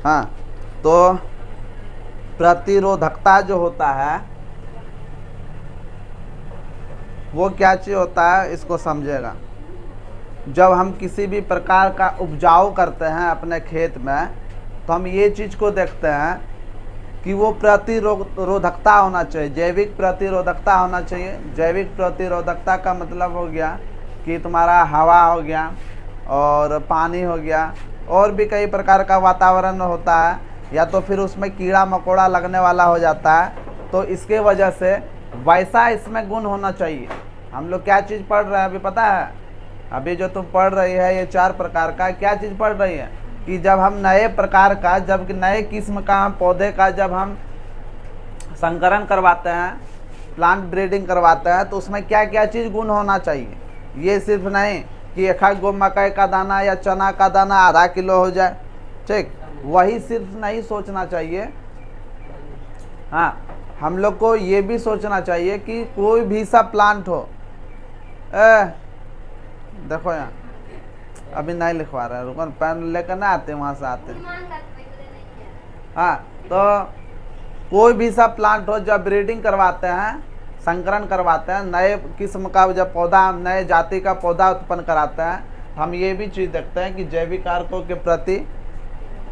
हाँ, तो प्रतिरोधकता जो होता है वो क्या चीज़ होता है, इसको समझेगा। जब हम किसी भी प्रकार का उपजाऊ करते हैं अपने खेत में, तो हम ये चीज़ को देखते हैं कि वो प्रतिरोधकता होना चाहिए, जैविक प्रतिरोधकता होना चाहिए। जैविक प्रतिरोधकता का मतलब हो गया कि तुम्हारा हवा हो गया और पानी हो गया, और भी कई प्रकार का वातावरण होता है, या तो फिर उसमें कीड़ा मकोड़ा लगने वाला हो जाता है। तो इसके वजह से वैसा इसमें गुण होना चाहिए। हम लोग क्या चीज़ पढ़ रहे हैं अभी पता है? अभी जो तुम पढ़ रही है ये 4 प्रकार का क्या चीज़ पढ़ रही है कि जब हम नए प्रकार का, जब नए किस्म का पौधे का जब हम संकरण करवाते हैं, प्लांट ब्रीडिंग करवाते हैं, तो उसमें क्या क्या चीज़ गुण होना चाहिए। ये सिर्फ नहीं कि एक गो मकई का दाना या चना का दाना आधा किलो हो जाए, ठीक, वही सिर्फ नहीं सोचना चाहिए। हाँ, हम लोग को ये भी सोचना चाहिए कि कोई भी सा प्लांट हो, देखो यहाँ अभी नहीं लिखवा रहे, रुको पेन लेकर ना आते वहाँ से आते। हाँ, तो कोई भी सा प्लांट हो, जब ब्रीडिंग करवाते हैं, संकरण करवाते हैं, नए किस्म का जब पौधा, नए जाति का पौधा उत्पन्न कराते हैं, हम ये भी चीज़ देखते हैं कि जैविक कारकों के प्रति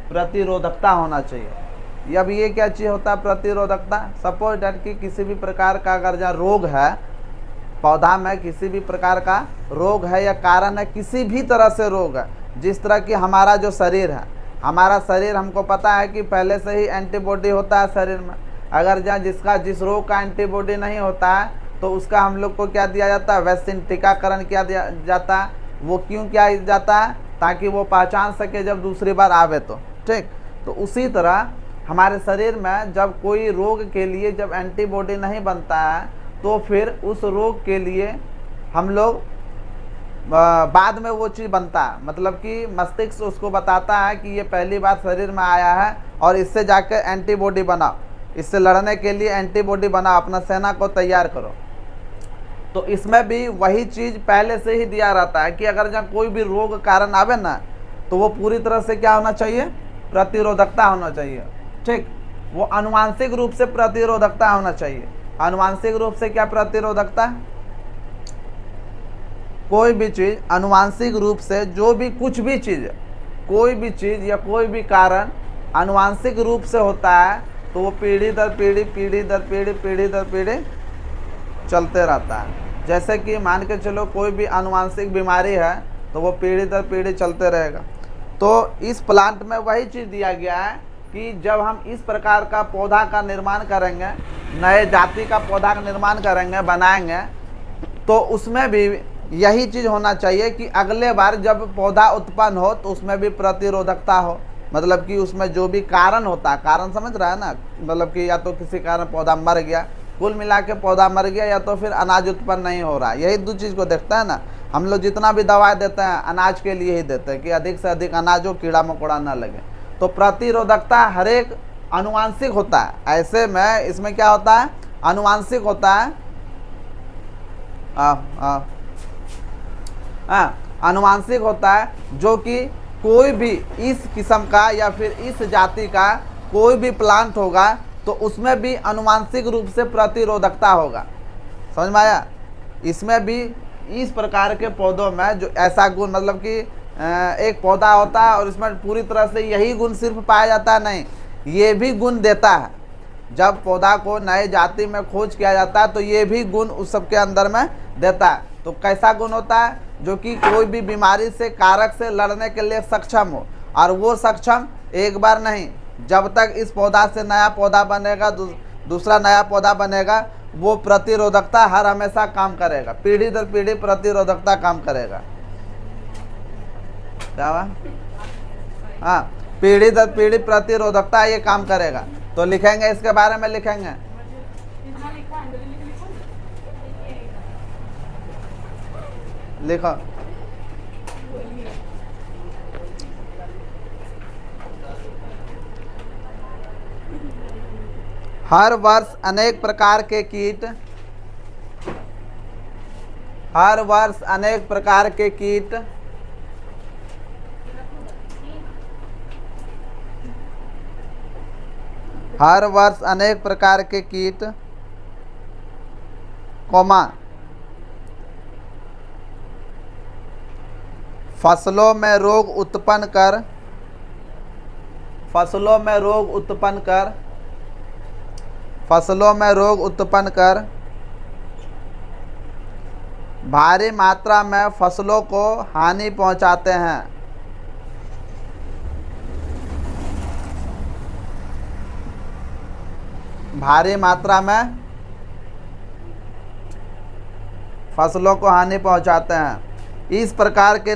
प्रतिरोधकता होना चाहिए। अब ये क्या चीज़ होता है प्रतिरोधकता? सपोज डेट कि किसी भी प्रकार का अगर जहाँ रोग है पौधा में, किसी भी प्रकार का रोग है या कारण है, किसी भी तरह से रोग है, जिस तरह की हमारा जो शरीर है, हमारा शरीर हमको पता है कि पहले से ही एंटीबॉडी होता है शरीर में। अगर जहाँ जिस रोग का एंटीबॉडी नहीं होता है तो उसका हम लोग को क्या दिया जाता है? वैक्सीन, टीकाकरण किया दिया जाता है। वो क्यों किया जाता है? ताकि वो पहचान सके जब दूसरी बार आवे तो, ठीक। तो उसी तरह हमारे शरीर में जब कोई रोग के लिए जब एंटीबॉडी नहीं बनता है, तो फिर उस रोग के लिए हम लोग बाद में वो चीज़ बनता है, मतलब कि मस्तिष्क उसको बताता है कि ये पहली बार शरीर में आया है और इससे जाकर एंटीबॉडी बनाओ, इससे लड़ने के लिए एंटीबॉडी बनाओ, अपना सेना को तैयार करो। तो इसमें भी वही चीज़ पहले से ही दिया रहता है कि अगर जहाँ कोई भी रोग कारण आवे ना, तो वो पूरी तरह से क्या होना चाहिए? प्रतिरोधकता होना चाहिए, ठीक। वो आनुवांशिक रूप से प्रतिरोधकता होना चाहिए। आनुवांशिक रूप से क्या प्रतिरोधकता? कोई भी चीज़ आनुवांशिक रूप से, जो भी कुछ भी चीज़, कोई भी चीज़ या कोई भी कारण आनुवांशिक रूप से होता है, तो वो पीढ़ी दर पीढ़ी, पीढ़ी दर पीढ़ी, पीढ़ी दर पीढ़ी चलते रहता है। जैसे कि मान के चलो कोई भी आनुवांशिक बीमारी है तो वो पीढ़ी दर पीढ़ी चलते रहेगा। तो इस प्लांट में वही चीज़ दिया गया है कि जब हम इस प्रकार का पौधा का निर्माण करेंगे, नए जाति का पौधा का निर्माण करेंगे, बनाएंगे, तो उसमें भी यही चीज़ होना चाहिए कि अगले बार जब पौधा उत्पन्न हो तो उसमें भी प्रतिरोधकता हो। मतलब कि उसमें जो भी कारण होता है, कारण समझ रहा है ना, मतलब कि या तो किसी कारण पौधा मर गया, कुल मिला के पौधा मर गया, या तो फिर अनाज उत्पन्न नहीं हो रहा। यही दो चीज़ को देखता है ना। हम लोग जितना भी दवाई देते हैं अनाज के लिए ही देते हैं कि अधिक से अधिक अनाज हो, कीड़ा मकोड़ा ना लगे। तो प्रतिरोधकता हर एक आनुवांशिक होता है। ऐसे में इसमें क्या होता है? आनुवांशिक होता है। आनुवांशिक होता है, जो कि कोई भी इस किस्म का या फिर इस जाति का कोई भी प्लांट होगा तो उसमें भी आनुवांशिक रूप से प्रतिरोधकता होगा। समझ में आया? इसमें भी इस प्रकार के पौधों में जो ऐसा गुण, मतलब कि एक पौधा होता है और इसमें पूरी तरह से यही गुण सिर्फ पाया जाता है, नहीं, ये भी गुण देता है। जब पौधा को नए जाति में खोज किया जाता है तो ये भी गुण उस सबके अंदर में देता है। तो कैसा गुण होता है? जो कि कोई भी बीमारी से, कारक से लड़ने के लिए सक्षम हो। और वो सक्षम एक बार नहीं, जब तक इस पौधा से नया पौधा बनेगा, दूसरा नया पौधा बनेगा, वो प्रतिरोधकता हर हमेशा काम करेगा, पीढ़ी दर पीढ़ी प्रतिरोधकता काम करेगा। क्या हुआ? हाँ, पीढ़ी दर पीढ़ी प्रतिरोधकता ये काम करेगा। तो लिखेंगे, इसके बारे में लिखेंगे। लिखो। हर वर्ष अनेक प्रकार के कीट, हर वर्ष अनेक प्रकार के कीट हर वर्ष अनेक प्रकार के कीट, कौमा, फसलों में रोग उत्पन्न कर भारी मात्रा में फसलों को हानि पहुंचाते हैं। भारी मात्रा में फसलों को हानि पहुंचाते हैं। इस प्रकार के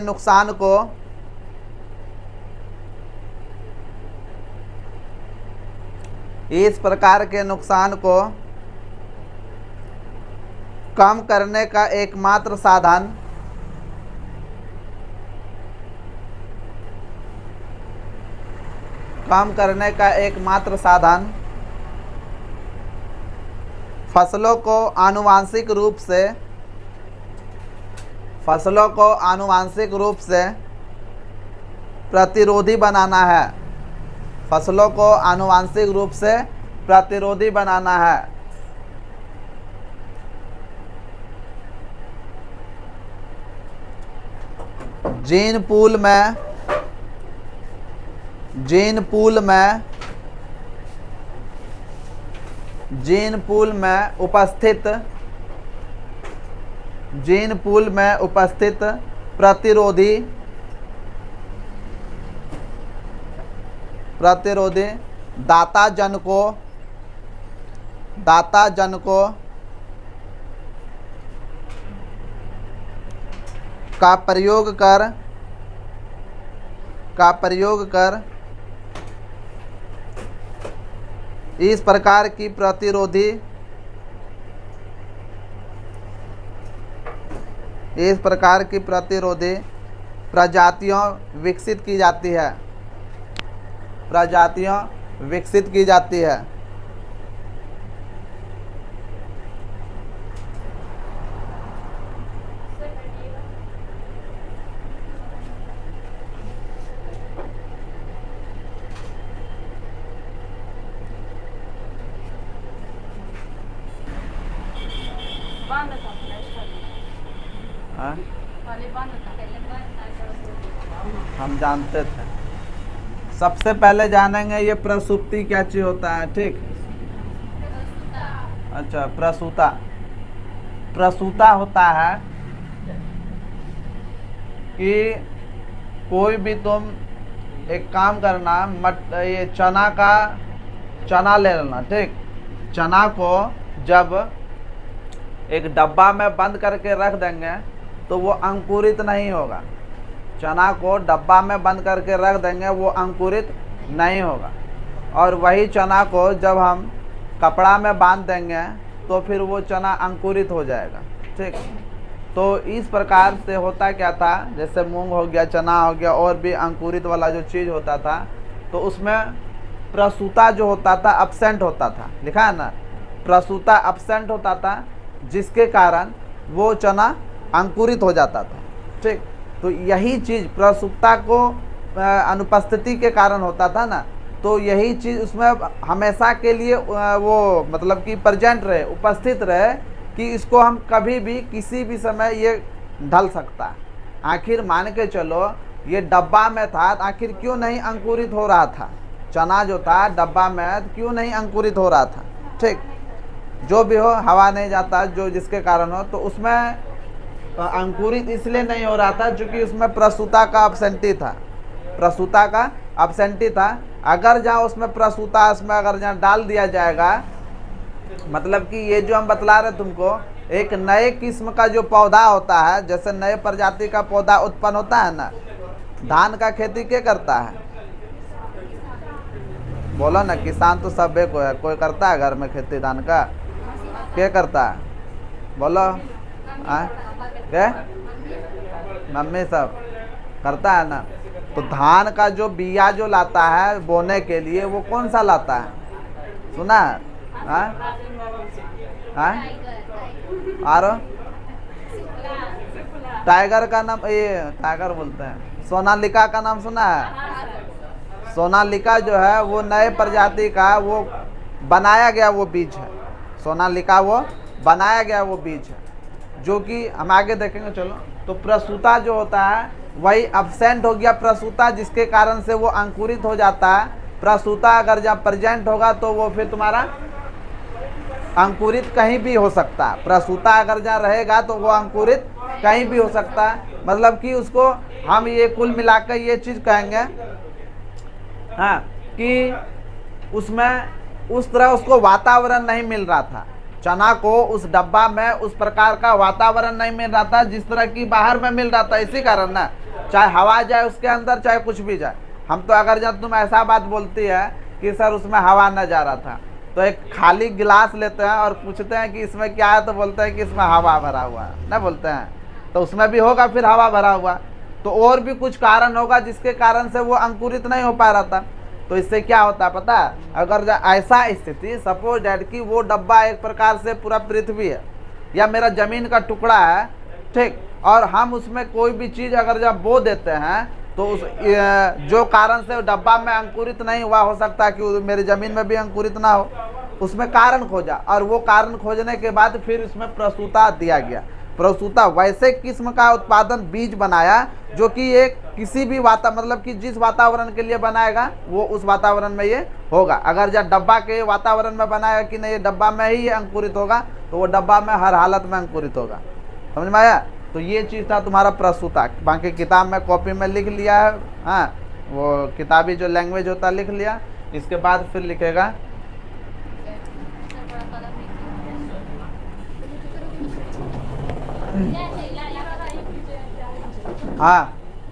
नुकसान को कम करने का एकमात्र साधन फसलों को आनुवांशिक रूप से प्रतिरोधी बनाना है। फसलों को आनुवांशिक रूप से प्रतिरोधी बनाना है। जीन पूल में उपस्थित प्रतिरोधी दाताजनकों का प्रयोग कर इस प्रकार की प्रतिरोधी प्रजातियां विकसित की जाती है। हम जानते थे। सबसे पहले जानेंगे ये प्रसूति क्या चीज होता है। ठीक, अच्छा, प्रसूता होता है कि कोई भी तुम एक काम करना, ये चना ले लेना। ठीक, चना को जब एक डब्बा में बंद करके रख देंगे तो वो अंकुरित नहीं होगा। चना को डब्बा में बंद करके रख देंगे, वो अंकुरित नहीं होगा। और वही चना को जब हम कपड़ा में बांध देंगे तो फिर वो चना अंकुरित हो जाएगा। ठीक, तो इस प्रकार से होता क्या था, जैसे मूंग हो गया, चना हो गया, और भी अंकुरित वाला जो चीज़ होता था, तो उसमें प्रसूता जो होता था एब्सेंट होता था। लिखा है ना, प्रसूता एब्सेंट होता था, जिसके कारण वो चना अंकुरित हो जाता था। ठीक, तो यही चीज़ प्रसूता को अनुपस्थिति के कारण होता था ना, तो यही चीज़ उसमें हमेशा के लिए वो मतलब कि प्रेजेंट रहे, उपस्थित रहे, कि इसको हम कभी भी किसी भी समय ये ढल सकता है। आखिर मान के चलो ये डब्बा में था, आखिर क्यों नहीं अंकुरित हो रहा था? चना जो था डब्बा में क्यों नहीं अंकुरित हो रहा था? ठीक, जो भी हो, हवा नहीं जाता, जो जिसके कारण हो, तो उसमें अंकुरित इसलिए नहीं हो रहा था क्योंकि उसमें प्रसूता का एब्सेंटी था। अगर जहाँ उसमें प्रसूता उसमें अगर जहाँ डाल दिया जाएगा, मतलब कि ये जो हम बतला रहे तुमको, एक नए किस्म का जो पौधा होता है, जैसे नए प्रजाति का पौधा उत्पन्न होता है ना, धान का खेती क्या करता है? बोलो ना, किसान तो सभी को है, कोई करता है घर में खेती धान का? क्या करता है? बोलो, क्या? मम्मी सब करता है ना। तो धान का जो बिया जो लाता है बोने के लिए, वो कौन सा लाता है? सुना है? टाइगर का नाम, ये टाइगर बोलते हैं, सोनालिका का नाम सुना है? सोनालिका जो है वो नए प्रजाति का, वो बनाया गया वो बीज है, सोनालिका वो बनाया गया वो बीज है, जो कि हम आगे देखेंगे। चलो, तो प्रसूता जो होता है वही अब्सेंट हो गया प्रसूता, जिसके कारण से वो अंकुरित हो जाता है। प्रसूता अगर जब प्रेजेंट होगा तो वो फिर तुम्हारा अंकुरित कहीं भी हो सकता है। प्रसूता अगर जहाँ रहेगा तो वो अंकुरित कहीं भी हो सकता है, मतलब कि उसको हम ये कुल मिलाकर ये चीज़ कहेंगे, हाँ, कि उसमें उस तरह उसको वातावरण नहीं मिल रहा था। चना को उस डब्बा में उस प्रकार का वातावरण नहीं मिल रहा था जिस तरह की बाहर में मिल रहा था। इसी कारण ना, चाहे हवा जाए उसके अंदर, चाहे कुछ भी जाए। हम तो अगर जब तुम ऐसा बात बोलती है कि सर उसमें हवा न जा रहा था, तो एक खाली गिलास लेते हैं और पूछते हैं कि इसमें क्या है, तो बोलते हैं कि इसमें हवा भरा हुआ है, ना बोलते हैं, तो उसमें भी होगा फिर हवा भरा हुआ, तो और भी कुछ कारण होगा जिसके कारण से वो अंकुरित नहीं हो पा रहा था। तो इससे क्या होता है पता है, अगर ऐसा स्थिति, सपोज डैट कि वो डब्बा एक प्रकार से पूरा पृथ्वी है या मेरा जमीन का टुकड़ा है, ठीक, और हम उसमें कोई भी चीज़ अगर जब बो देते हैं तो उस जो कारण से डब्बा में अंकुरित नहीं हुआ, हो सकता है कि मेरी ज़मीन में भी अंकुरित ना हो, उसमें कारण खोजा, और वो कारण खोजने के बाद फिर उसमें प्रसूता दिया गया। प्रसूता वैसे किस्म का उत्पादन बीज बनाया जो कि एक किसी भी मतलब कि जिस वातावरण के लिए बनाएगा वो उस वातावरण में ये होगा। अगर जब डब्बा के वातावरण में बनाएगा कि नहीं, ये डब्बा में ही ये अंकुरित होगा, तो वो डब्बा में हर हालत में अंकुरित होगा। समझ में आया? तो ये चीज़ था तुम्हारा प्रसूता। बाकी किताब में कॉपी में लिख लिया है, हाँ, वो किताबी जो लैंग्वेज होता है लिख लिया। इसके बाद फिर लिखेगा हाँ,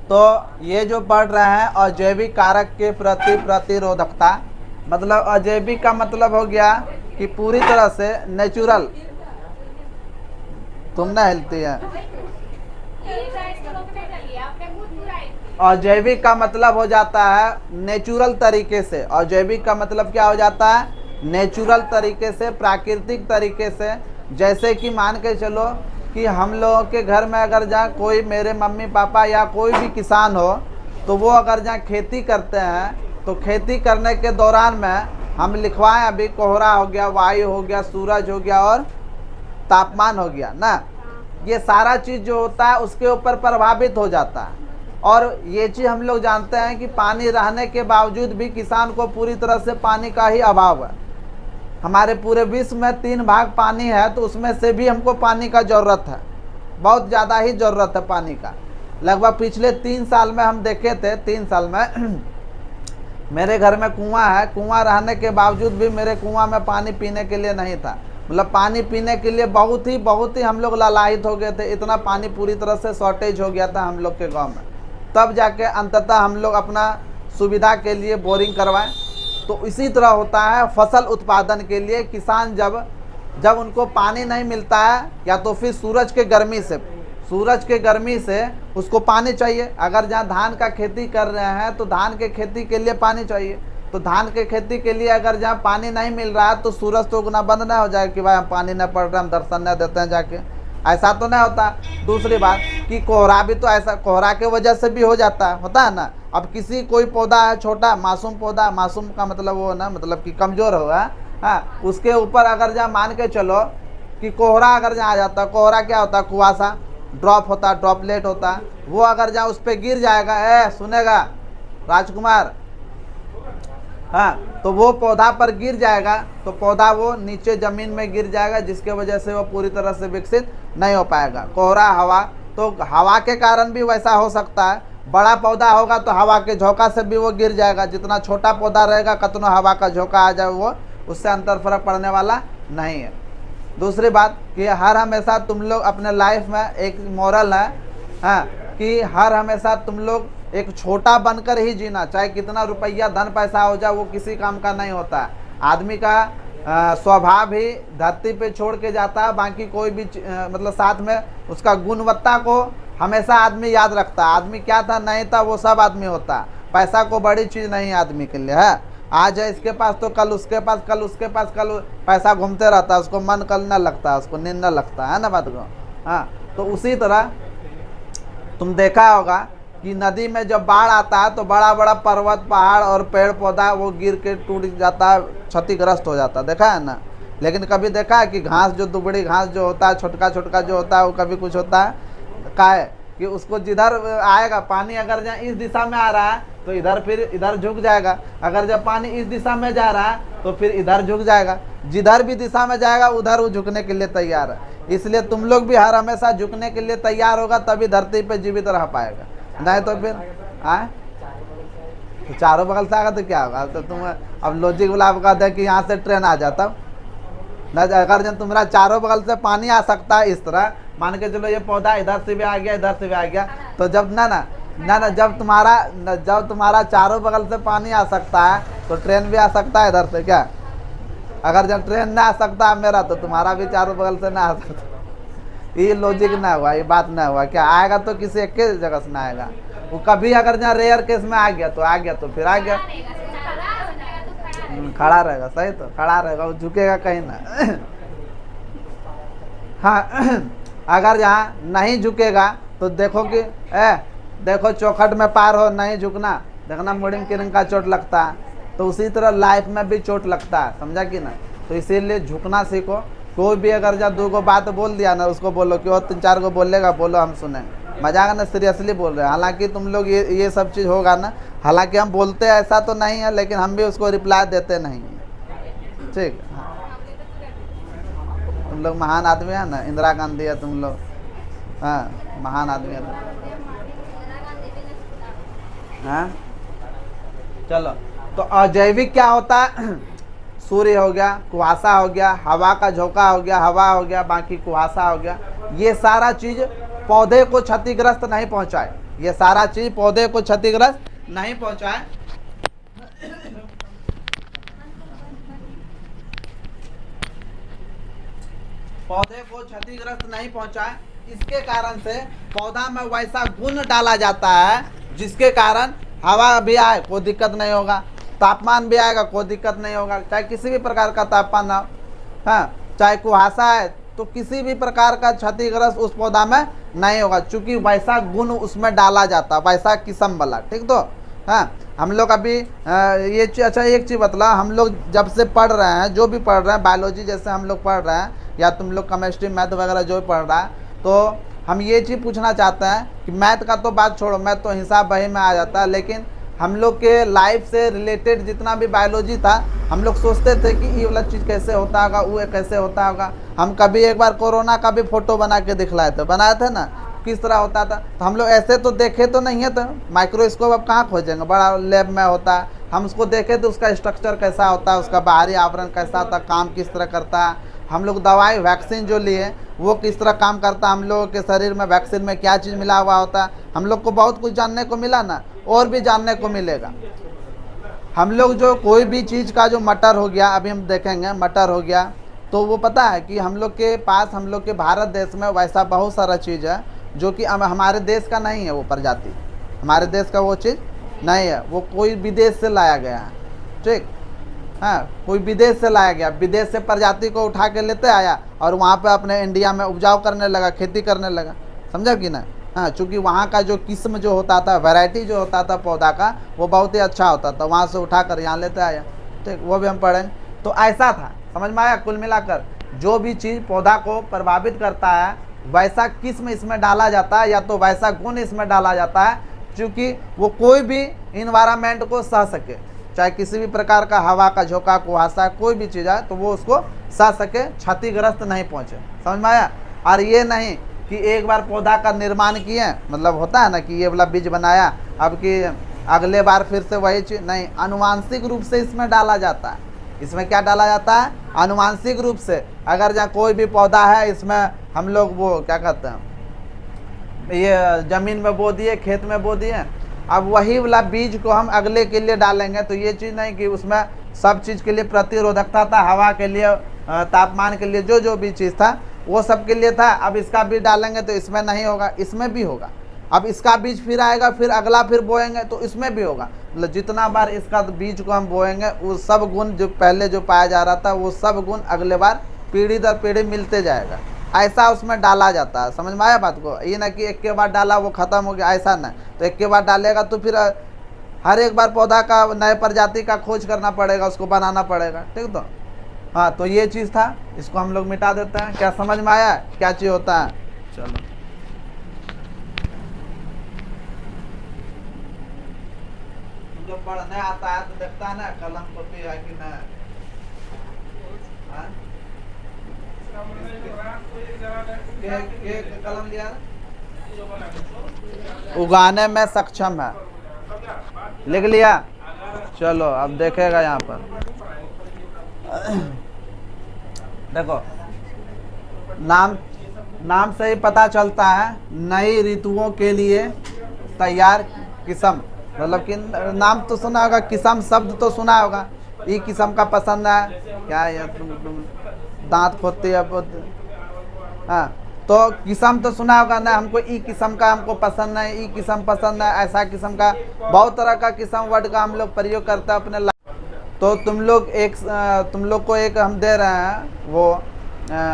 तो ये जो पढ़ रहे हैं अजैविक कारक के प्रति प्रतिरोधकता, मतलब अजैविक का मतलब हो गया कि पूरी तरह से नेचुरल। तुम ना हिलती है। अजैविक का मतलब हो जाता है नेचुरल तरीके से। अजैविक का मतलब क्या हो जाता है? नेचुरल तरीके से, प्राकृतिक तरीके से। जैसे कि मान के चलो कि हम लोगों के घर में अगर जहाँ कोई, मेरे मम्मी पापा या कोई भी किसान हो, तो वो अगर जहाँ खेती करते हैं तो खेती करने के दौरान में हम लिखवाएं, अभी कोहरा हो गया, वायु हो गया, सूरज हो गया और तापमान हो गया ना, ये सारा चीज़ जो होता है उसके ऊपर प्रभावित हो जाता है। और ये चीज़ हम लोग जानते हैं कि पानी रहने के बावजूद भी किसान को पूरी तरह से पानी का ही अभाव है। हमारे पूरे विश्व में 3 भाग पानी है, तो उसमें से भी हमको पानी का ज़रूरत है, बहुत ज़्यादा ही ज़रूरत है पानी का। लगभग पिछले 3 साल में हम देखे थे, 3 साल में मेरे घर में कुआं है, कुआं रहने के बावजूद भी मेरे कुआं में पानी पीने के लिए नहीं था। मतलब पानी पीने के लिए बहुत ही हम लोग लालायित हो गए थे, इतना पानी पूरी तरह से शॉर्टेज हो गया था हम लोग के गाँव में। तब जाके अंततः हम लोग अपना सुविधा के लिए बोरिंग करवाएं। तो इसी तरह होता है फसल उत्पादन के लिए। किसान जब उनको पानी नहीं मिलता है, या तो फिर सूरज के गर्मी से उसको पानी चाहिए। अगर जहाँ धान का खेती कर रहे हैं तो धान के खेती के लिए पानी चाहिए, तो धान के खेती के लिए अगर जहाँ पानी नहीं मिल रहा है तो सूरज तो उगना बंद ना हो जाए कि भाई हम पानी नहीं पड़ रहा, हम दर्शन नहीं देते हैं जाके, ऐसा तो नहीं होता। दूसरी बात कि कोहरा भी तो ऐसा, कोहरा के वजह से भी हो जाता है, होता है ना। अब किसी कोई पौधा है छोटा, मासूम पौधा, मासूम का मतलब वो ना, मतलब कि कमज़ोर हुआ, हाँ, उसके ऊपर अगर जहाँ मान के चलो कि कोहरा अगर जहाँ आ जाता है, कोहरा क्या होता है? कुआसा, ड्रॉप होता है, ड्रॉपलेट होता है, वो अगर जहाँ उस पर गिर जाएगा, सुनेगा राजकुमार, हाँ, तो वो पौधा पर गिर जाएगा तो पौधा वो नीचे ज़मीन में गिर जाएगा, जिसके वजह से वो पूरी तरह से विकसित नहीं हो पाएगा। कोहरा, हवा, तो हवा के कारण भी वैसा हो सकता है। बड़ा पौधा होगा तो हवा के झोंका से भी वो गिर जाएगा, जितना छोटा पौधा रहेगा कतनो हवा का झोंका आ जाए वो उससे अंतर फर्क पड़ने वाला नहीं है। दूसरी बात कि हर हमेशा तुम लोग अपने लाइफ में एक मोरल है, हाँ, कि हर हमेशा तुम लोग एक छोटा बनकर ही जीना। चाहे कितना रुपया धन पैसा हो जाए, वो किसी काम का नहीं होता है। आदमी का स्वभाव ही धरती पे छोड़ के जाता है, बाकी कोई भी मतलब साथ में उसका गुणवत्ता को हमेशा आदमी याद रखता है। आदमी क्या था नहीं था वो सब आदमी होता है। पैसा को बड़ी चीज़ नहीं आदमी के लिए है। आज है इसके पास तो कल उसके पास, कल उसके पास, कल पैसा घूमते रहता है, उसको मन कल न लगता है, उसको नींद न लगता है ना बात को। हाँ, तो उसी तरह तुम देखा होगा कि नदी में जब बाढ़ आता है तो बड़ा बड़ा पर्वत पहाड़ और पेड़ पौधा वो गिर के टूट जाता है, क्षतिग्रस्त हो जाता है, देखा है ना। लेकिन कभी देखा है कि घास जो दुबड़ी घास जो होता है, छोटका छोटका जो होता है, वो कभी कुछ होता है का है कि उसको जिधर आएगा पानी, अगर जहाँ इस दिशा में आ रहा है तो इधर फिर इधर झुक जाएगा, अगर जब पानी इस दिशा में जा रहा है तो फिर इधर झुक जाएगा, जिधर भी दिशा में जाएगा उधर वो झुकने के लिए तैयार है। इसलिए तुम लोग भी हर हमेशा झुकने के लिए तैयार होगा, तभी धरती पे जीवित रह पाएगा, नहीं तो फिर आए तो चारों बगल से आएगा तो क्या होगा। तो तुम अब लॉजिक वाला आप कहते हैं कि यहाँ से ट्रेन आ जाता ना, अगर जब तुम्हारा चारों बगल से पानी आ सकता है इस तरह, मान के चलो ये पौधा इधर से भी आ गया इधर से भी आ गया, तो जब ना जब तुम्हारा चारों बगल से पानी आ सकता है तो ट्रेन भी आ सकता है इधर से क्या। अगर जब ट्रेन ना आ सकता है मेरा, तो तुम्हारा भी चारों बगल से ना आ सकता। ये लॉजिक ना हुआ, ये बात ना हुआ। क्या आएगा तो किसी एक के जगह से ना आएगा, वो कभी अगर जहाँ रेयर केस में आ गया तो फिर आ गया, खड़ा रहेगा। सही, तो खड़ा रहेगा, वो झुकेगा कहीं ना। हाँ, अगर जहाँ नहीं झुकेगा तो देखो कि देखो चौखट में पार हो, नहीं झुकना, देखना मुड़िंग किरिंग का चोट लगता है, तो उसी तरह लाइफ में भी चोट लगता है, समझा कि ना। तो इसीलिए झुकना सीखो। कोई भी अगर जब 2 को बात बोल दिया ना, उसको बोलो कि वो 3-4 को बोलेगा, बोलो हम सुने, मजाक ना, सीरियसली बोल रहे हैं। हालांकि तुम लोग ये सब चीज़ होगा ना, हालांकि हम बोलते हैं ऐसा तो नहीं है, लेकिन हम भी उसको रिप्लाई देते नहीं हैं, ठीक। तुम लोग महान आदमी है ना, इंदिरा गांधी है तुम लोग, हाँ महान आदमी है। हाँ चलो, तो अजैविक क्या होता है? सूर्य हो गया, कुहासा हो गया, हवा का झोंका हो गया, हवा हो गया, बाकी कुहासा हो गया, ये सारा चीज पौधे को क्षतिग्रस्त नहीं पहुंचाए, ये सारा चीज पौधे को क्षतिग्रस्त नहीं पहुंचाए। पौधे को क्षतिग्रस्त नहीं पहुंचाए, इसके कारण से पौधा में वैसा गुण डाला जाता है जिसके कारण हवा भी आए कोई दिक्कत नहीं होगा, तापमान भी आएगा कोई दिक्कत नहीं होगा, चाहे किसी भी प्रकार का तापमान हो, हाँ चाहे कुहासा है तो किसी भी प्रकार का क्षतिग्रस्त उस पौधा में नहीं होगा, क्योंकि वैसा गुण उसमें डाला जाता, वैसा किस्म वाला, ठीक। तो हाँ, हम लोग अभी ये अच्छा एक चीज़ बतला, हम लोग जब से पढ़ रहे हैं, जो भी पढ़ रहे हैं, बायोलॉजी जैसे हम लोग पढ़ रहे हैं, या तुम लोग केमिस्ट्री मैथ वगैरह जो भी पढ़ रहा है, तो हम ये चीज़ पूछना चाहते हैं कि मैथ का तो बात छोड़ो, मैथ तो हिसाब बही में आ जाता है, लेकिन हम लोग के लाइफ से रिलेटेड जितना भी बायोलॉजी था, हम लोग सोचते थे कि ये वाला चीज़ कैसे होता होगा, वो कैसे होता होगा। हम कभी एक बार कोरोना का भी फोटो बना के दिखलाए थे, बनाए थे ना, किस तरह होता था। तो हम लोग ऐसे तो देखे तो नहीं है, तो माइक्रोस्कोप अब कहाँ खोजेंगे, बड़ा लैब में होता है, हम उसको देखे तो उसका स्ट्रक्चर कैसा होता है, उसका बाहरी आवरण कैसा होता है, काम किस तरह करता है। हम लोग दवाई वैक्सीन जो लिए वो किस तरह काम करता है, हम लोगों के शरीर में वैक्सीन में क्या चीज़ मिला हुआ होता है, हम लोग को बहुत कुछ जानने को मिला ना, और भी जानने को मिलेगा। हम लोग जो कोई भी चीज़ का जो मटर हो गया, अभी हम देखेंगे मटर हो गया, तो वो पता है कि हम लोग के पास, हम लोग के भारत देश में वैसा बहुत सारा चीज़ है जो कि हमारे देश का नहीं है, वो प्रजाति हमारे देश का वो चीज़ नहीं है, वो कोई विदेश से लाया गया है, ठीक। हाँ, कोई विदेश से लाया गया, विदेश से प्रजाति को उठा के लेते आया और वहाँ पे अपने इंडिया में उपजाऊ करने लगा, खेती करने लगा, समझा कि ना। हाँ, चूँकि वहाँ का जो किस्म जो होता था, वैरायटी जो होता था पौधा का, वो बहुत ही अच्छा होता था, वहाँ से उठा कर यहाँ लेते आया, ठीक। वो भी हम पढ़ेंगे। तो ऐसा था, समझ में आया। कुल मिलाकर जो भी चीज़ पौधा को प्रभावित करता है, वैसा किस्म इसमें डाला जाता है, या तो वैसा गुण इसमें डाला जाता है, क्योंकि वो कोई भी इन्वायरमेंट को सह सके, चाहे किसी भी प्रकार का हवा का झोंका, कुहासा, कोई भी चीज़ है तो वो उसको सह सके, क्षतिग्रस्त नहीं पहुँचे, समझ में आया। और ये नहीं कि एक बार पौधा का निर्माण किए, मतलब होता है ना कि ये वाला बीज बनाया, अब कि अगले बार फिर से वही चीज़ नहीं, अनुवांशिक रूप से इसमें डाला जाता है। इसमें क्या डाला जाता है? अनुवांशिक रूप से। अगर जहाँ कोई भी पौधा है, इसमें हम लोग वो क्या कहते हैं, ये ज़मीन में बो दिए, खेत में बो दिए, अब वही वाला बीज को हम अगले के लिए डालेंगे, तो ये चीज़ नहीं कि उसमें सब चीज़ के लिए प्रतिरोधकता था, हवा के लिए, तापमान के लिए, जो भी चीज़ था वो सब के लिए था। अब इसका बीज डालेंगे तो इसमें नहीं होगा, इसमें भी होगा। अब इसका बीज फिर आएगा, फिर अगला फिर बोएंगे तो इसमें भी होगा। मतलब जितना बार इसका बीज को हम बोएंगे, वो सब गुण जो पहले जो पाया जा रहा था, वो सब गुण अगले बार पीढ़ी दर पीढ़ी मिलते जाएगा। ऐसा उसमें डाला जाता है। समझ में आया बात को? ये ना कि एक के बाद डाला वो ख़त्म हो गया, ऐसा नहीं। तो एक के बाद डालेगा तो फिर हर एक बार पौधा का नए प्रजाति का खोज करना पड़ेगा, उसको बनाना पड़ेगा। ठीक तो हाँ, तो ये चीज़ था, इसको हम लोग मिटा देते हैं। क्या समझ में आया क्या चीज़ होता है? चलो, तुम लोग पढ़ने आता है तो देखता है ना कलम कॉपी है कि नहीं? कलम लिया, उगाने में सक्षम है, लिख लिया। चलो अब देखेगा यहाँ पर, देखो नाम से ही पता चलता है नई ऋतुओं के लिए तैयार किस्म। मतलब कि नाम तो सुना होगा, किस्म शब्द तो सुना होगा। ये किस्म का पसंद है क्या? ये तुम दांत खोदती है। हाँ, तो किस्म तो सुना होगा ना, हमको ई किस्म का हमको पसंद है, ई किस्म पसंद है, ऐसा किस्म का। बहुत तरह का किस्म वर्ड का हम लोग प्रयोग करते हैं अपने। तो तुम लोग को एक हम दे रहे हैं वो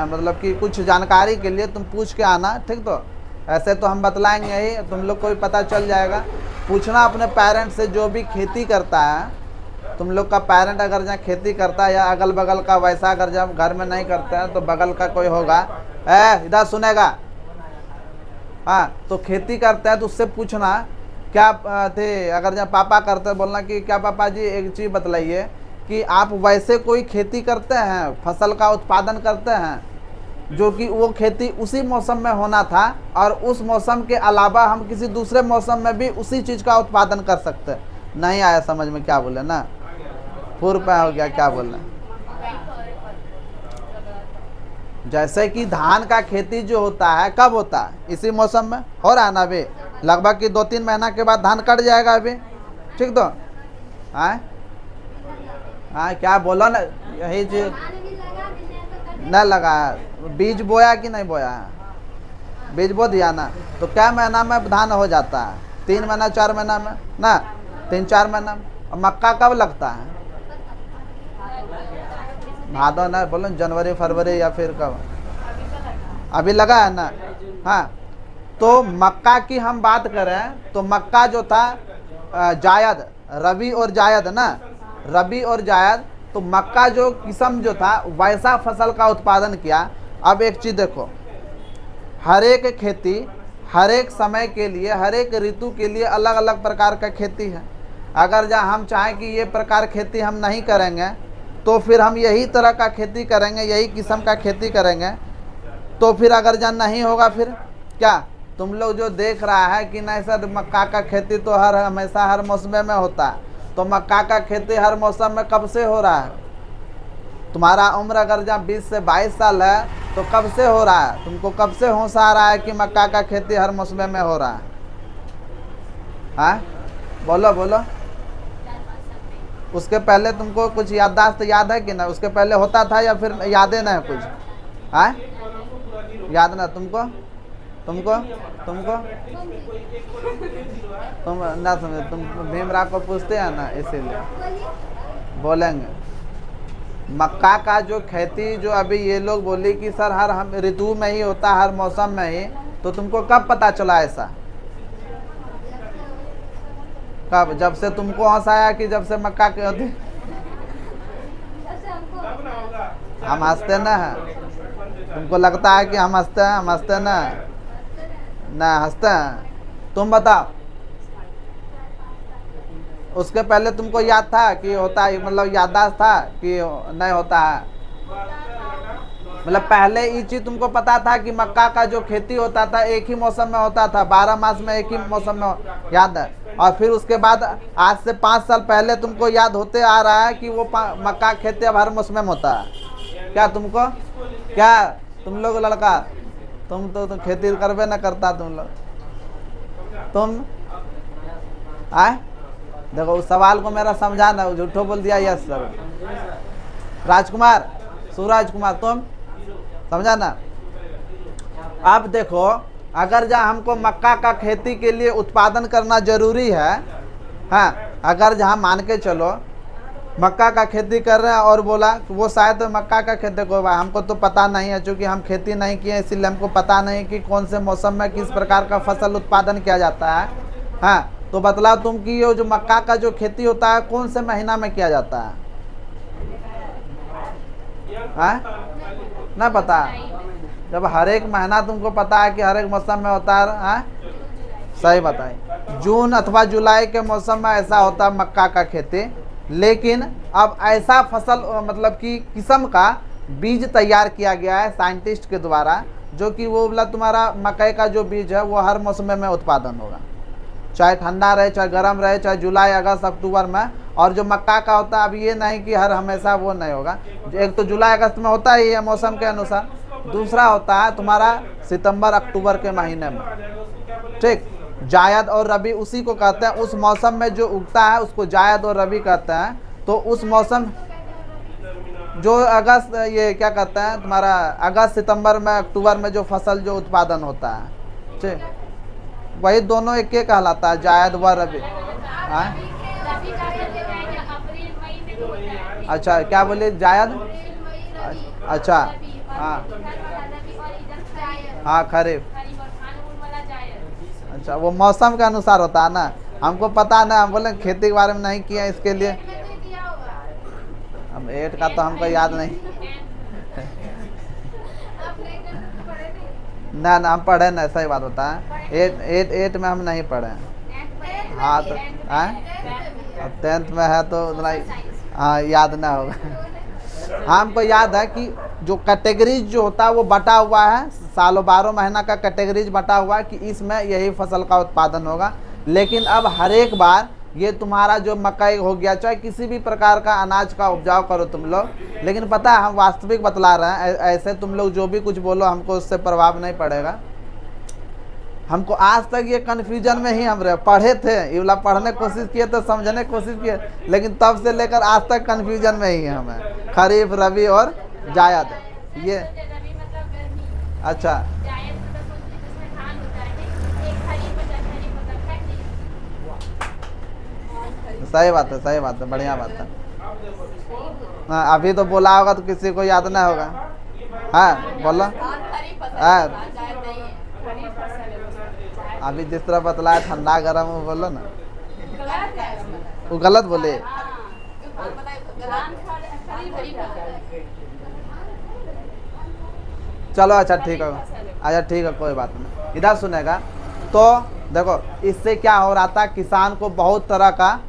मतलब कि कुछ जानकारी के लिए तुम पूछ के आना। ठीक तो ऐसे तो हम बतलाएंगे ही, तुम लोग को भी पता चल जाएगा। पूछना अपने पेरेंट्स से, जो भी खेती करता है, तुम लोग का पेरेंट अगर जहाँ खेती करता है या अगल बगल का, वैसा अगर जब घर में नहीं करते हैं तो बगल का कोई होगा, इधर सुनेगा। हाँ, तो खेती करते हैं तो उससे पूछना क्या थे, अगर जहाँ पापा करते हैं बोलना कि क्या पापा जी एक चीज़ बतलाइए कि आप वैसे कोई खेती करते हैं, फसल का उत्पादन करते हैं जो कि वो खेती उसी मौसम में होना था और उस मौसम के अलावा हम किसी दूसरे मौसम में भी उसी चीज़ का उत्पादन कर सकते हैं। नहीं आया समझ में क्या बोले ना? पूर्व पे हो गया, क्या बोल रहे हैं? जैसे कि धान का खेती जो होता है कब होता है? इसी मौसम में हो रहा है ना अभी, लगभग कि 2-3 महीना के बाद धान कट जाएगा अभी। ठीक तो हाँ, क्या बोला ना, यही चीज न लगा। बीज बोया कि नहीं बोया? बीज बो दिया ना, तो क्या महीना में धान हो जाता है? 3 महीना 4 महीना में ना, 3-4 महीना में। और मक्का कब लगता है? भादो ना, बोलो जनवरी फरवरी या फिर कब? अभी लगा है ना। हाँ, तो मक्का की हम बात करें तो मक्का जो था जायद, रबी और जायद ना, रबी और जायद। तो मक्का जो किस्म जो था वैसा फसल का उत्पादन किया। अब एक चीज़ देखो, हर एक खेती हर एक समय के लिए, हर एक ऋतु के लिए अलग अलग प्रकार का खेती है। अगर जहाँ हम चाहें कि ये प्रकार खेती हम नहीं करेंगे तो फिर हम यही तरह का खेती करेंगे, यही किस्म का खेती करेंगे, तो फिर अगर जहाँ नहीं होगा फिर क्या? तुम लोग जो देख रहा है कि नहीं सर मक्का का खेती तो हमेशा हर मौसम में होता है, तो मक्का का खेती हर मौसम में कब से हो रहा है? तुम्हारा उम्र अगर जहाँ 20 से 22 साल है तो कब से हो रहा है? तुमको कब से होश आ रहा है कि मक्का का खेती हर मौसम में हो रहा है? हाँ, बोलो बोलो। उसके पहले तुमको कुछ याददाश्त याद है कि ना? उसके पहले होता था या फिर यादें ना है कुछ? हाँ, याद ना तुमको? तुमको तुमको तुम ना समझे, तुम भीमराव को पूछते हैं ना, इसीलिए बोलेंगे। मक्का का जो खेती जो अभी ये लोग बोली कि सर हर हम ऋतु में ही होता, हर मौसम में ही, तो तुमको कब पता चला ऐसा? कब? जब से तुमको हंसाया कि जब से मक्का की होती? हम हंसते ना है, तुमको लगता है कि हम हंसते हैं? हम हंसते ना हंसते हैं। तुम बताओ, उसके पहले तुमको याद था कि होता है, मतलब याददाश्त था कि नहीं होता है? मतलब पहले ये चीज़ तुमको पता था कि मक्का का जो खेती होता था एक ही मौसम में होता था, 12 मास में एक ही मौसम में, याद है? और फिर उसके बाद आज से 5 साल पहले तुमको याद होते आ रहा है कि वो मक्का खेती अब हर मौसम में होता है। क्या तुमको, क्या तुम लोग लड़का, तुम तो खेती करबे न करता तुम लोग, तुम आए? देखो उस सवाल को मेरा समझाना, झूठो बोल दिया यस सर। राजकुमार, सूरज कुमार, तुम समझा ना? अब देखो, अगर जहाँ हमको मक्का का खेती के लिए उत्पादन करना जरूरी है, हाँ, अगर जहाँ मान के चलो मक्का का खेती कर रहे हैं और बोला कि वो शायद मक्का का खेती को, भाई हमको तो पता नहीं है, चूँकि हम खेती नहीं किए इसीलिए हमको पता नहीं कि कौन से मौसम में किस प्रकार का फसल उत्पादन किया जाता है। हाँ, तो बतलाओ तुम कि ये जो मक्का का जो खेती होता है कौन से महीना में किया जाता है? हाँ, ना पता? जब हर एक महीना तुमको पता है कि हर एक मौसम में होता है। हाँ, सही बताए, जून अथवा जुलाई के मौसम में ऐसा होता है मक्का का खेती। लेकिन अब ऐसा फसल मतलब कि किस्म का बीज तैयार किया गया है साइंटिस्ट के द्वारा, जो कि वो बोला तुम्हारा मकई का जो बीज है वो हर मौसम में उत्पादन होगा, चाहे ठंडा रहे, चाहे गर्म रहे, चाहे जुलाई अगस्त अक्टूबर में। और जो मक्का का होता है अब ये नहीं कि हर हमेशा वो नहीं होगा, एक तो जुलाई अगस्त में होता ही है मौसम के अनुसार, दूसरा होता है तुम्हारा सितंबर अक्टूबर के महीने में। ठीक, जायद और रबी उसी को कहते हैं, उस मौसम में जो उगता है उसको जायद और रबी कहते हैं। तो उस मौसम जो अगस्त, ये क्या कहते हैं तुम्हारा अगस्त सितंबर में अक्टूबर में जो फसल जो उत्पादन होता है, ठीक, वही दोनों एक के कहलाता है, जायद व रबी। हाँ, अच्छा क्या बोले, जायद, अच्छा, हाँ हाँ खरीफ, अच्छा वो मौसम के अनुसार होता है ना, हमको पता ना, हम बोले खेती के बारे में नहीं किया इसके लिए, अब 8 का तो हमको याद नहीं। ना ना हम पढ़े ना, सही बात होता है, 8 में हम नहीं पढ़े। हाँ तो 10th में है तो उतना हाँ याद ना होगा। हाँ हमको याद है कि जो कैटेगरीज जो होता है वो बटा हुआ है, सालों 12 महीना का कैटेगरीज बटा हुआ है कि इसमें यही फसल का उत्पादन होगा। लेकिन अब हर एक बार ये तुम्हारा जो मकई हो गया, चाहे किसी भी प्रकार का अनाज का उपजाऊ करो तुम लोग, लेकिन पता है हम वास्तविक बतला रहे हैं, ऐसे तुम लोग जो भी कुछ बोलो हमको उससे प्रभाव नहीं पड़ेगा। हमको आज तक ये कन्फ्यूजन में ही हम रहे, पढ़े थे ये वाला, पढ़ने की कोशिश किए तो समझने की कोशिश किए, लेकिन तब से लेकर आज तक कन्फ्यूजन में ही है हमें, खरीफ रबी और जायद ये। अच्छा सही बात है, सही बात है, बढ़िया बात है। हाँ अभी तो बोला होगा तो किसी को याद नहीं होगा। हाँ बोलो, हाँ अभी जिस तरह बतलाया ठंडा गर्म वो बोलो ना, वो गलत बोले। चलो अच्छा ठीक है, अच्छा ठीक है कोई बात नहीं, इधर सुनेगा। तो देखो इससे क्या हो रहा था, किसान को बहुत तरह का,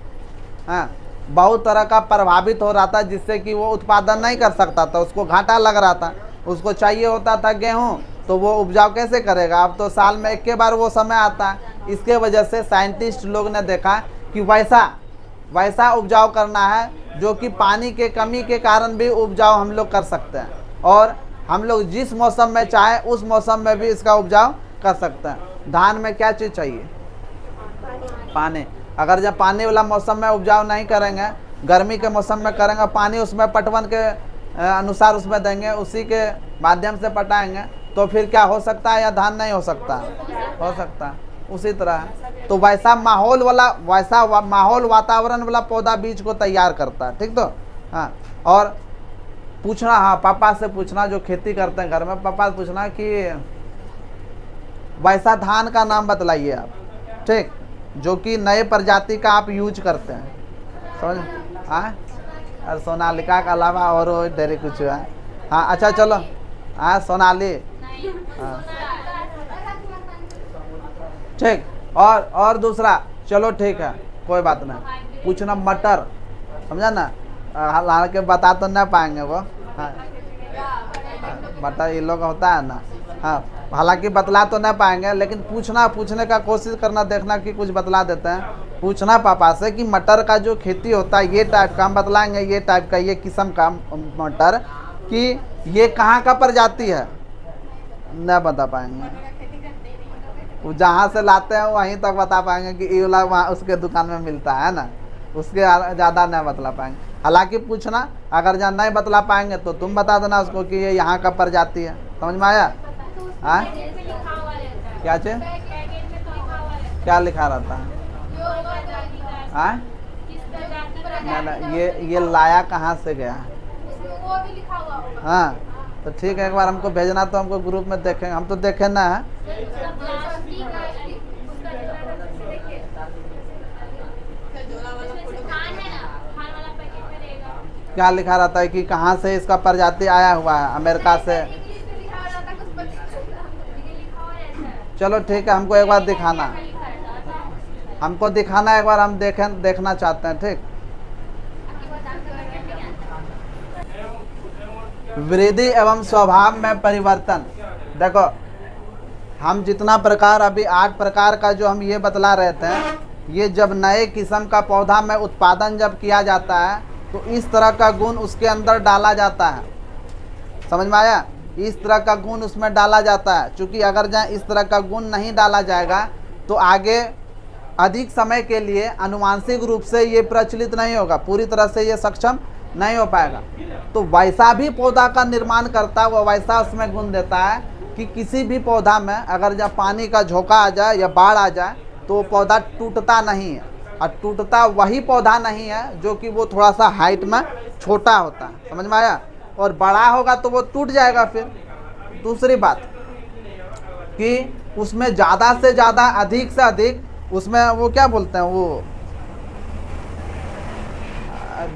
हाँ बहुत तरह का प्रभावित हो रहा था, जिससे कि वो उत्पादन नहीं कर सकता था, उसको घाटा लग रहा था, उसको चाहिए होता था गेहूँ, तो वो उपजाऊ कैसे करेगा। अब तो साल में एक के बार वो समय आता है, इसके वजह से साइंटिस्ट लोग ने देखा कि वैसा उपजाऊ करना है जो कि पानी के कमी के कारण भी उपजाऊ हम लोग कर सकते हैं, और हम लोग जिस मौसम में चाहे उस मौसम में भी इसका उपजाऊ कर सकते हैं। धान में क्या चीज़ चाहिए, पानी। अगर जब पानी वाला मौसम में उपजाऊ नहीं करेंगे, गर्मी के मौसम में करेंगे, पानी उसमें पटवन के अनुसार उसमें देंगे, उसी के माध्यम से पटाएंगे, तो फिर क्या हो सकता है, या धान नहीं हो सकता, हो सकता है। उसी तरह है, तो वैसा माहौल वातावरण वाला पौधा बीज को तैयार करता है। ठीक, तो हाँ, और पूछना, हाँ पापा से पूछना जो खेती करते हैं घर में, पापा से पूछना कि वैसा धान का नाम बतलाइए आप, ठीक, जो कि नए प्रजाति का आप यूज करते हैं, समझ। हाँ और सोनालिका के अलावा और ढेर कुछ है। हाँ अच्छा चलो, हाँ सोनाली, हाँ ठीक, और दूसरा, चलो ठीक है कोई बात नहीं, पूछना मटर, समझा ना, हालांकि बता तो नहीं पाएंगे वो। हाँ मटर ये लोग होता है ना, हाँ हालांकि बतला तो नहीं पाएंगे, लेकिन पूछने का कोशिश करना, देखना कि कुछ बतला देते हैं। पूछना पापा से कि मटर का जो खेती होता है ये टाइप का, हम बतलाएंगे ये टाइप का, ये किस्म का मटर, कि ये कहाँ का प्रजाति है, नहीं बता पाएंगे। वो जहाँ से लाते हैं वहीं तक बता पाएंगे कि ये वाला वहाँ उसके दुकान में मिलता है ना, उसके ज़्यादा नहीं बतला पाएंगे। हालांकि पूछना, अगर जहाँ नहीं बतला पाएंगे तो तुम बता देना उसको कि ये यहाँ का प्रजाति है। समझ में आया? हाँ क्या चीज, क्या लिखा रहता है? हाँ ना ये लाया कहाँ से गया? वो भी लिखा हुआ होगा। हाँ तो ठीक है, एक बार हमको भेजना तो हमको ग्रुप में देखेंगे, हम तो देखे ना है। क्या लिखा रहता है कि कहाँ से इसका प्रजाति आया हुआ है? अमेरिका से। चलो ठीक है, हमको एक बार दिखाना, हमको दिखाना एक बार, हम देखना चाहते हैं। ठीक, वृद्धि एवं स्वभाव में परिवर्तन। देखो हम जितना प्रकार अभी 8 प्रकार का जो हम ये बतला रहे थे, ये जब नए किस्म का पौधा में उत्पादन जब किया जाता है तो इस तरह का गुण उसके अंदर डाला जाता है। समझ में आया? इस तरह का गुण उसमें डाला जाता है। क्योंकि अगर जहाँ इस तरह का गुण नहीं डाला जाएगा तो आगे अधिक समय के लिए आनुवांशिक रूप से ये प्रचलित नहीं होगा, पूरी तरह से ये सक्षम नहीं हो पाएगा। तो वैसा भी पौधा का निर्माण करता है, वो वैसा उसमें गुण देता है कि किसी भी पौधा में अगर जब पानी का झोंका आ जाए या बाढ़ आ जाए तो वो पौधा टूटता नहीं है। और टूटता वही पौधा नहीं है जो कि वो थोड़ा सा हाइट में छोटा होता है। समझ में आया? और बड़ा होगा तो वो टूट जाएगा। फिर दूसरी बात कि उसमें ज़्यादा से ज़्यादा, अधिक से अधिक उसमें वो क्या बोलते हैं, वो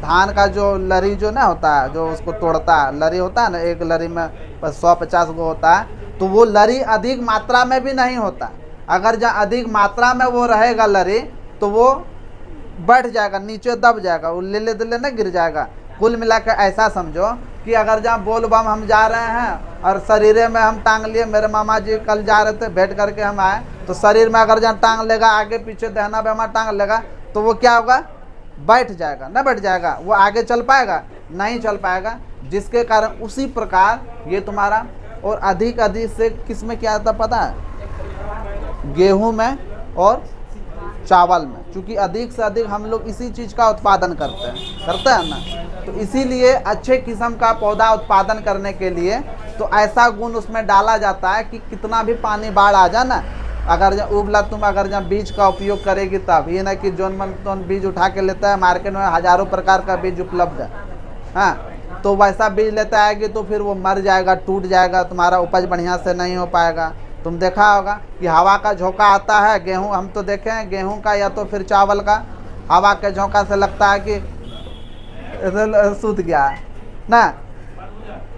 धान का जो लरी जो ना होता है, जो उसको तोड़ता है, लरी होता है ना, एक लरी में 100-50 गो होता है, तो वो लरी अधिक मात्रा में भी नहीं होता। अगर जहाँ अधिक मात्रा में वो रहेगा लरी तो वो बैठ जाएगा, नीचे दब जाएगा, वो ले दिले ना गिर जाएगा। कुल मिलाकर ऐसा समझो कि अगर जहाँ बोल बम हम जा रहे हैं और शरीरे में हम टांग लिए, मेरे मामा जी कल जा रहे थे, भेंट करके हम आए, तो शरीर में अगर जहाँ टांग लेगा, आगे पीछे दहना बेमा टांग लेगा, तो वो क्या होगा? बैठ जाएगा। ना बैठ जाएगा, वो आगे चल पाएगा? नहीं चल पाएगा। जिसके कारण उसी प्रकार ये तुम्हारा और अधिक से किस में क्या आता पता है? गेहूं में और चावल में। क्योंकि अधिक से अधिक हम लोग इसी चीज़ का उत्पादन करते हैं ना, तो इसीलिए अच्छे किस्म का पौधा उत्पादन करने के लिए तो ऐसा गुण उसमें डाला जाता है कि कितना भी पानी बाढ़ आ जाए ना, अगर उबला तुम अगर जहाँ बीज का उपयोग करेगी तब, ये ना कि जोन मन तो बीज उठा के लेता है, मार्केट में हज़ारों प्रकार का बीज उपलब्ध है। हाँ, तो वैसा बीज लेता आएगी तो फिर वो मर जाएगा, टूट जाएगा, तुम्हारा उपज बढ़िया से नहीं हो पाएगा। तुम देखा होगा कि हवा का झोंका आता है, गेहूं हम तो देखे हैं, गेहूं का या तो फिर चावल का, हवा के झोंका से लगता है कि सूत गया है ना,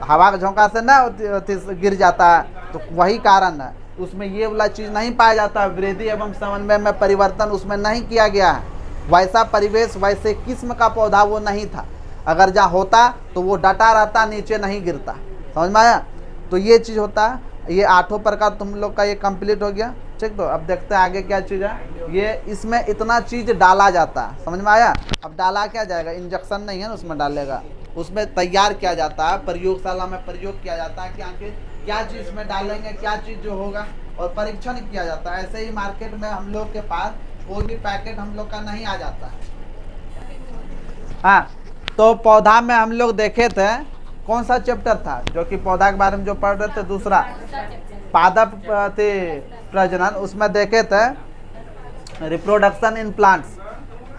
हवा के झोंका से ना गिर जाता है। तो वही कारण है, उसमें ये वाला चीज़ नहीं पाया जाता। वृद्धि एवं समन्वय में परिवर्तन उसमें नहीं किया गया है। वैसा परिवेश, वैसे किस्म का पौधा वो नहीं था। अगर जहाँ होता तो वो डटा रहता, नीचे नहीं गिरता। समझ में आया? तो ये चीज़ होता है। ये 8 प्रकार तुम लोग का ये कंप्लीट हो गया। ठीक, तो अब देखते हैं आगे क्या चीज़ है। ये इसमें इतना चीज़ डाला जाता है। समझ में आया? अब डाला क्या जाएगा? इंजेक्शन नहीं है ना उसमें डालेगा, उसमें तैयार किया जाता है, प्रयोगशाला में प्रयोग किया जाता है कि आगे क्या चीज़ में डालेंगे, क्या चीज़ जो होगा, और परीक्षण किया जाता है। ऐसे ही मार्केट में हम लोग के पास कोई भी पैकेट हम लोग का नहीं आ जाता है। हाँ, तो पौधा में हम लोग देखे थे, कौन सा चैप्टर था जो कि पौधा के बारे में जो पढ़ रहे थे? दूसरा, पादप प्रजनन। उसमें देखे थे रिप्रोडक्शन इन प्लांट्स।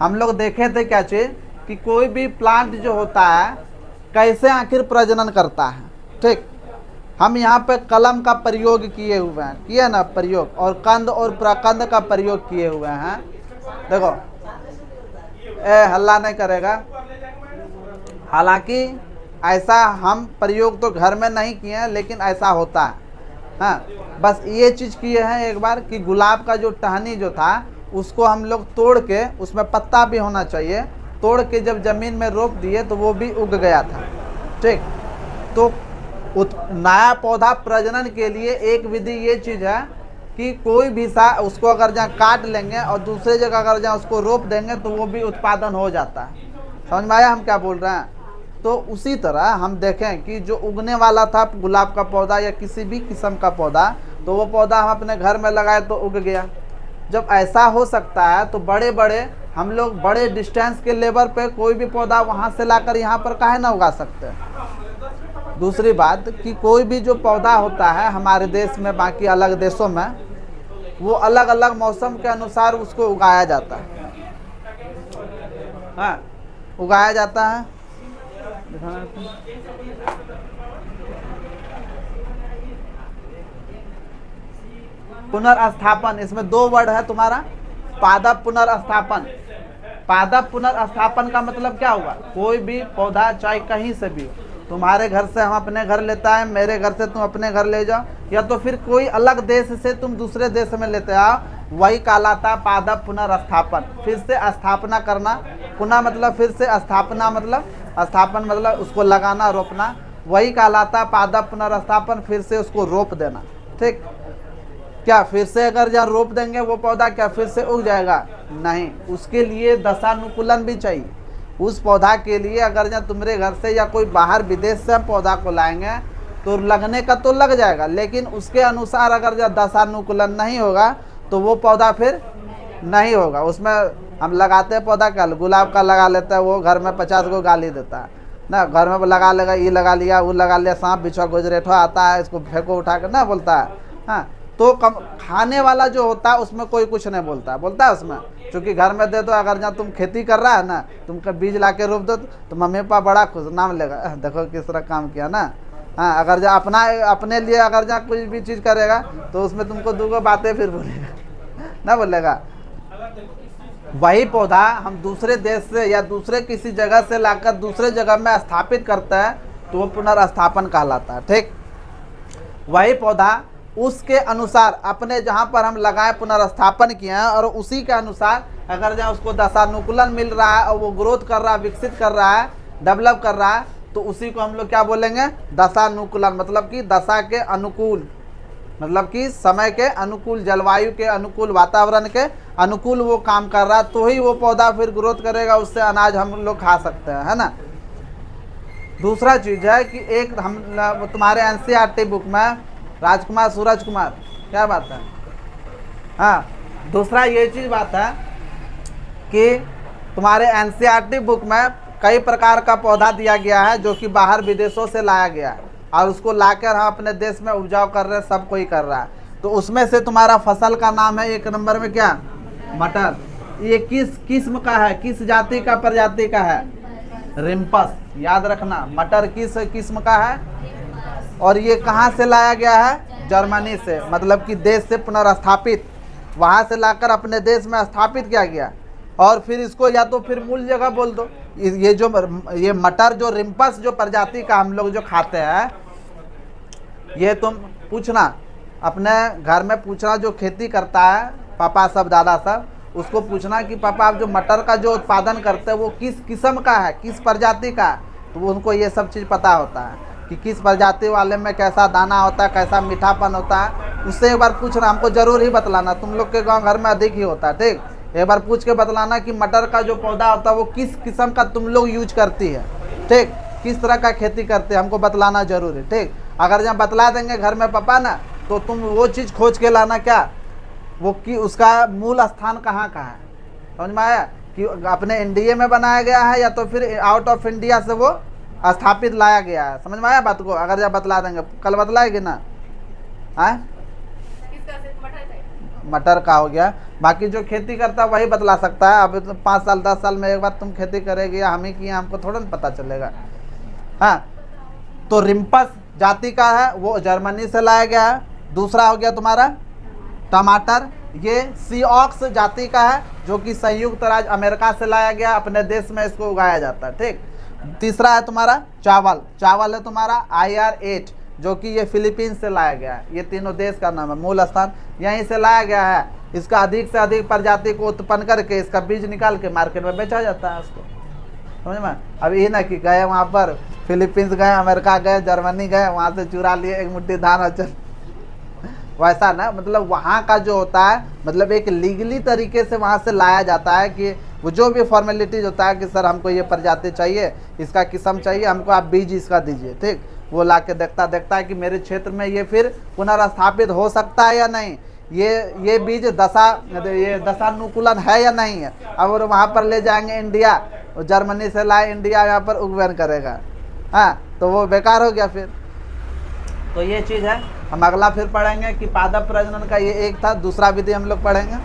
हम लोग देखे थे क्या चीज़ कि कोई भी प्लांट जो होता है कैसे आखिर प्रजनन करता है। ठीक, हम यहाँ पे कलम का प्रयोग किए हुए हैं, किए ना प्रयोग, और कंद और प्रकंद का प्रयोग किए हुए हैं। देखो हल्ला नहीं करेगा। हालांकि ऐसा हम प्रयोग तो घर में नहीं किए हैं, लेकिन ऐसा होता है। हाँ, बस ये चीज़ किए हैं एक बार कि गुलाब का जो टहनी जो था उसको हम लोग तोड़ के, उसमें पत्ता भी होना चाहिए, तोड़ के जब ज़मीन में रोप दिए तो वो भी उग गया था। ठीक, तो नया पौधा प्रजनन के लिए एक विधि ये चीज़ है कि कोई भी उसको अगर जहाँ काट लेंगे और दूसरे जगह अगर जहाँ उसको रोप देंगे तो वो भी उत्पादन हो जाता है। समझ में आया हम क्या बोल रहे हैं? तो उसी तरह हम देखें कि जो उगने वाला था गुलाब का पौधा या किसी भी किस्म का पौधा, तो वो पौधा हम अपने घर में लगाए तो उग गया। जब ऐसा हो सकता है तो बड़े बड़े हम लोग बड़े डिस्टेंस के लेवल पे कोई भी पौधा वहाँ से लाकर यहाँ पर काहे ना उगा सकते हैं। दूसरी बात कि कोई भी जो पौधा होता है हमारे देश में, बाकी अलग देशों में, वो अलग अलग मौसम के अनुसार उसको उगाया जाता है। हाँ, उगाया जाता है। पुनर्स्थापन, इसमें दो वर्ड है तुम्हारा, पादप पुनर्स्थापन। पादप पुनर्स्थापन का मतलब क्या हुआ, कोई भी पौधा चाहे कहीं से भी हो, तुम्हारे घर से हम अपने घर लेता है, मेरे घर से तुम अपने घर ले जाओ, या तो फिर कोई अलग देश से तुम दूसरे देश में लेते आओ, वही कहलाता पादप पुनर्स्थापन। फिर से स्थापना करना, पुनः मतलब फिर से, स्थापना मतलब, स्थापन मतलब उसको लगाना, रोपना, वही कहलाता पादप पुनर्स्थापन। फिर से उसको रोप देना, ठीक। क्या फिर से अगर जहाँ रोप देंगे वो पौधा क्या फिर से उग जाएगा, नहीं, उसके लिए दशानुकूलन भी चाहिए। उस पौधा के लिए अगर जहाँ तुम्हारे घर से या कोई बाहर विदेश से हम पौधा को लाएंगे तो लगने का तो लग जाएगा, लेकिन उसके अनुसार अगर जब दशानुकूलन नहीं होगा तो वो पौधा फिर नहीं होगा। उसमें हम लगाते हैं पौधा क्या, गुलाब का लगा लेता है, वो घर में 50 को गाली देता है ना, घर में लगा लेगा, ये लगा लिया, वो लगा लिया, सांप बिच्छा गुजरेठा आता है, इसको फेंको उठा कर ना बोलता है। हाँ, तो खाने वाला जो होता है उसमें कोई कुछ नहीं बोलता, बोलता है उसमें, क्योंकि घर में दे दो, अगर जहाँ तुम खेती कर रहा है ना, तुमका बीज ला के रोप दो तो मम्मी पापा बड़ा खुश, नाम लेगा, देखो किस तरह काम किया ना। हाँ, अगर जहाँ अपने लिए अगर जहाँ कुछ भी चीज़ करेगा तो उसमें तुमको दो बातें फिर बोलेगा ना, बोलेगा। वही पौधा हम दूसरे देश से या दूसरे किसी जगह से लाकर दूसरे जगह में स्थापित करते हैं तो वो पुनर्स्थापन कहलाता है, ठीक। वही पौधा उसके अनुसार अपने जहाँ पर हम लगाए पुनर्स्थापन किए हैं और उसी के अनुसार अगर जहाँ उसको दशानुकूलन मिल रहा है और वो ग्रोथ कर रहा है, विकसित कर रहा है, डेवलप कर रहा है, तो उसी को हम लोग क्या बोलेंगे, दशानुकूलन। मतलब कि दशा के अनुकूल, मतलब कि समय के अनुकूल, जलवायु के अनुकूल, वातावरण के अनुकूल वो काम कर रहा है, तो ही वो पौधा फिर ग्रोथ करेगा, उससे अनाज हम लोग खा सकते हैं, है ना। दूसरा चीज़ है कि एक हम तुम्हारे NCERT बुक में राजकुमार सूरज कुमार, क्या बात है, हाँ, दूसरा ये चीज़ बात है कि तुम्हारे NCERT बुक में कई प्रकार का पौधा दिया गया है जो कि बाहर विदेशों से लाया गया है और उसको लाकर हम अपने देश में उपजाऊ कर रहे हैं, सब कोई कर रहा है। तो उसमें से तुम्हारा फसल का नाम है एक नंबर में क्या, मटर। ये किस किस्म का है, किस जाति का, प्रजाति का है, रिम्पस, याद रखना, मटर किस किस्म का है। और ये कहाँ से लाया गया है, जर्मनी से, मतलब कि देश से पुनर्स्थापित, वहाँ से लाकर अपने देश में स्थापित किया गया। और फिर इसको या तो फिर मूल जगह बोल दो, ये मटर जो रिम्पस जो प्रजाति का हम लोग जो खाते हैं, ये तुम पूछना अपने घर में, पूछना जो खेती करता है, पापा सब, दादा सब, उसको पूछना कि पापा आप जो मटर का जो उत्पादन करते हैं वो किस किस्म का है, किस प्रजाति का है, तो उनको ये सब चीज़ पता होता है कि किस प्रजाति वाले में कैसा दाना होता है, कैसा मीठापन होता है। उससे एक बार पूछना, हमको जरूर ही बतलाना, तुम लोग के गांव घर में अधिक ही होता है, ठीक। एक बार पूछ के बतलाना कि मटर का जो पौधा होता है वो किस किस्म का तुम लोग यूज करती है, ठीक, किस तरह का खेती करते हैं, हमको बतलाना जरूर है, ठीक। अगर जब बतला देंगे घर में पापा ना, तो तुम वो चीज़ खोज के लाना, क्या वो कि उसका मूल स्थान कहाँ का है, समझ में आया, कि अपने इंडिया में बनाया गया है या तो फिर आउट ऑफ इंडिया से वो स्थापित लाया गया है, समझ में आया बात को। अगर जब बतला देंगे, कल बतलाएगी ना, आए मटर का हो गया, बाकी जो खेती करता है वही बतला सकता है। अब तो 5 साल 10 साल में एक बार तुम खेती करेगी या हम ही किए, हमको थोड़ा ना पता चलेगा। हाँ, तो रिम्पस जाति का है, वो जर्मनी से लाया गया है। दूसरा हो गया तुम्हारा टमाटर, ये सीऑक्स जाति का है जो कि संयुक्त राज्य अमेरिका से लाया गया, अपने देश में इसको उगाया जाता है, ठीक। तीसरा है तुम्हारा चावल, चावल है तुम्हारा IR8 जो कि ये फिलीपींस से लाया गया है। ये तीनों देश का नाम है, मूल स्थान यहीं से लाया गया है। इसका अधिक से अधिक प्रजाति को उत्पन्न करके इसका बीज निकाल के मार्केट में बेचा जाता है उसको, समझ में। अब ये ना कि गए वहाँ पर फिलीपींस गए, अमेरिका गए, जर्मनी गए, वहाँ से चुरा लिए एक मुट्ठी धान और चल, वैसा ना, मतलब वहाँ का जो होता है, मतलब एक लीगली तरीके से वहाँ से लाया जाता है कि वो जो भी फॉर्मेलिटीज होता है कि सर हमको ये प्रजाति चाहिए, इसका किस्म चाहिए, हमको आप बीज इसका दीजिए, ठीक। वो ला के देखता है कि मेरे क्षेत्र में ये फिर पुनर्स्थापित हो सकता है या नहीं, ये बीज दशानुकूलन है या नहीं है। अब वो वहाँ पर ले जाएंगे इंडिया, जर्मनी से लाए इंडिया यहाँ पर उगवन करेगा, हाँ, तो वो बेकार हो गया फिर। तो ये चीज़ है, हम अगला फिर पढ़ेंगे कि पादप प्रजनन का ये एक था, दूसरा विधि हम लोग पढ़ेंगे।